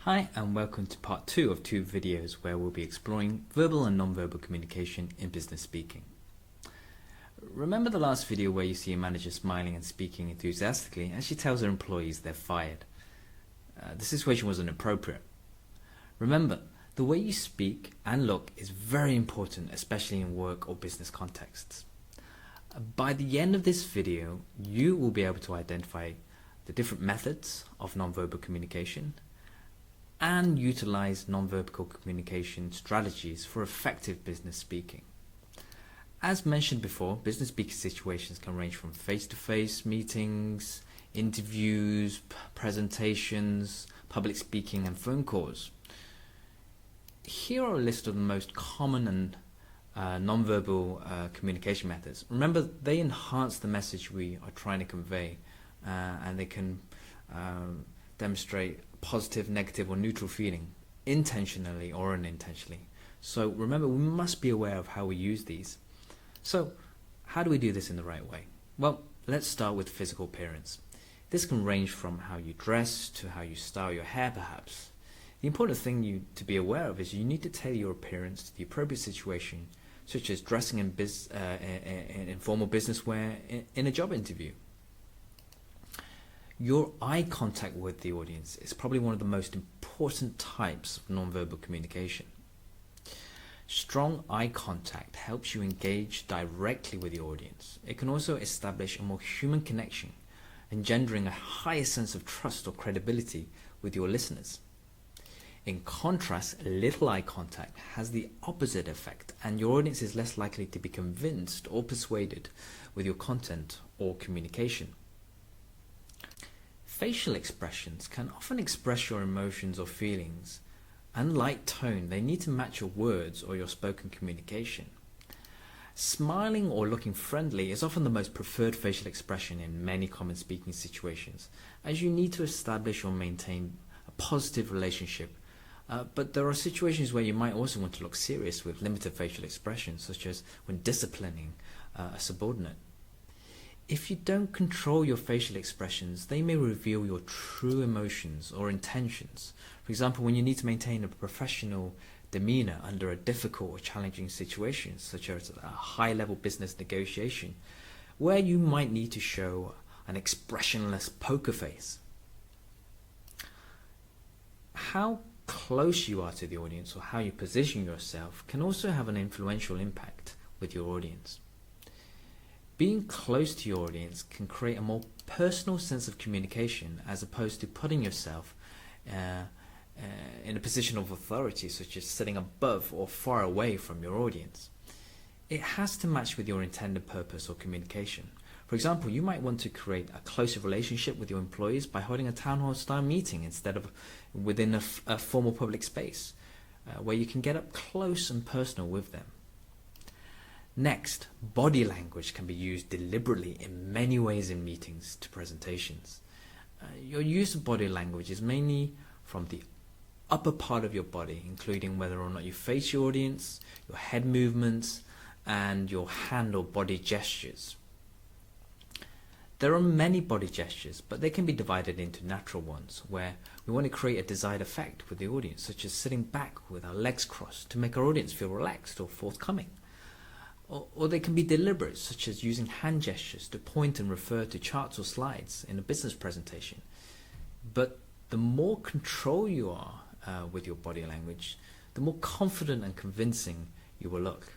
Hi and welcome to part 2 of 2 videos where we'll be exploring verbal and non-verbal communication in business speaking. Remember the last video where you see a manager smiling and speaking enthusiastically as she tells her employees they're fired. The situation wasn't appropriate. Remember, the way you speak and look is very important, especially in work or business contexts. By the end of this video, you will be able to identify the different methods of non-verbal communication and utilize non-verbal communication strategies for effective business speaking. As mentioned before, business speaking situations can range from face-to-face meetings, interviews, presentations, public speaking, and phone calls. Here are a list of the most common and non-verbal communication methods. Remember, they enhance the message we are trying to convey, and they can demonstrate positive, negative, or neutral feeling, intentionally or unintentionally. So remember, we must be aware of how we use these. So how do we do this in the right way? Well, let's start with physical appearance. This can range from how you dress to how you style your hair, perhaps. The important thing to be aware of is you need to tailor your appearance to the appropriate situation, such as dressing in formal business wear in a job interview. Your eye contact with the audience is probably one of the most important types of nonverbal communication. Strong eye contact helps you engage directly with the audience. It can also establish a more human connection, engendering a higher sense of trust or credibility with your listeners. In contrast, little eye contact has the opposite effect, and your audience is less likely to be convinced or persuaded with your content or communication. Facial expressions can often express your emotions or feelings, and like tone, they need to match your words or your spoken communication. Smiling or looking friendly is often the most preferred facial expression in many common speaking situations, as you need to establish or maintain a positive relationship. But there are situations where you might also want to look serious with limited facial expressions, such as when disciplining a subordinate. If you don't control your facial expressions, they may reveal your true emotions or intentions. For example, when you need to maintain a professional demeanor under a difficult or challenging situation, such as a high-level business negotiation, where you might need to show an expressionless poker face. How close you are to the audience or how you position yourself can also have an influential impact with your audience. Being close to your audience can create a more personal sense of communication as opposed to putting yourself in a position of authority, such as sitting above or far away from your audience. It has to match with your intended purpose or communication. For example, you might want to create a closer relationship with your employees by holding a town hall style meeting instead of within a formal public space, where you can get up close and personal with them. Next, body language can be used deliberately in many ways in meetings to presentations. Your use of body language is mainly from the upper part of your body, including whether or not you face your audience, your head movements, and your hand or body gestures. There are many body gestures, but they can be divided into natural ones, where we want to create a desired effect with the audience, such as sitting back with our legs crossed to make our audience feel relaxed or forthcoming. Or they can be deliberate, such as using hand gestures to point and refer to charts or slides in a business presentation. But the more control you are with your body language, the more confident and convincing you will look.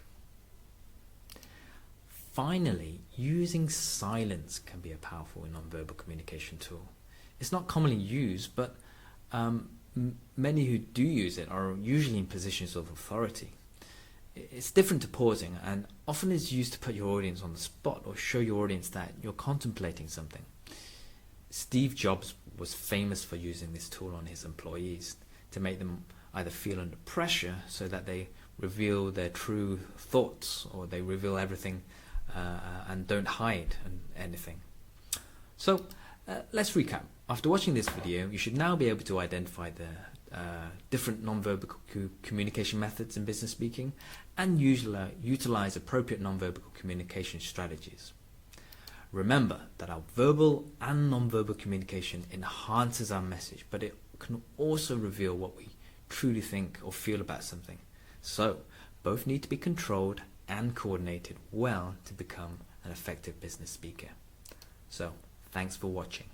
Finally, using silence can be a powerful non-verbal communication tool. It's not commonly used, but many who do use it are usually in positions of authority. It's different to pausing and often is used to put your audience on the spot or show your audience that you're contemplating something. Steve Jobs was famous for using this tool on his employees to make them either feel under pressure so that they reveal their true thoughts, or they reveal everything and don't hide anything. So let's recap. After watching this video, you should now be able to identify the different non-verbal communication methods in business speaking and utilize appropriate non-verbal communication strategies. Remember that our verbal and non-verbal communication enhances our message, but it can also reveal what we truly think or feel about something. So, both need to be controlled and coordinated well to become an effective business speaker. So, thanks for watching.